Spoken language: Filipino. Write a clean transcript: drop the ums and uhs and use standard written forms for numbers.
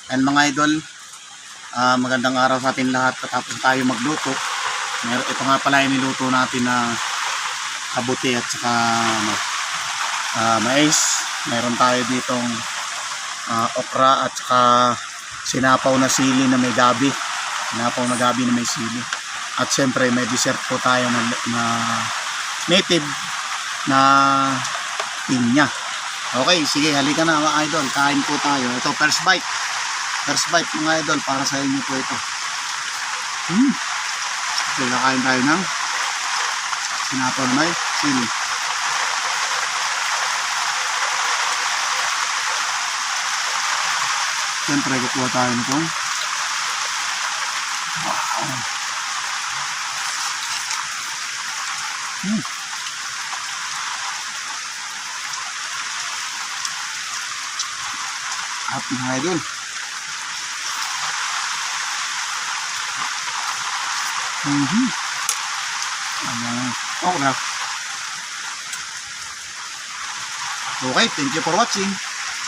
And mga idol, magandang araw sa atin lahat. Tapos tayo magluto. Ito nga pala yung niluto natin na kabuti at saka mais. Meron tayo ditong okra at saka sinapaw na sili na may gabi. Sinapaw na gabi na may sili. At syempre may dessert po tayo na native na pinya. Okay, sige, halika na mga idol. Kain po tayo. Ito, first bite. First bite mga idol, para sa inyo po ito. Okay, nakain tayo ng sinapaw na may sili. Siyempre, kukuha tayo nitong at mga idol. Okay, thank you for watching.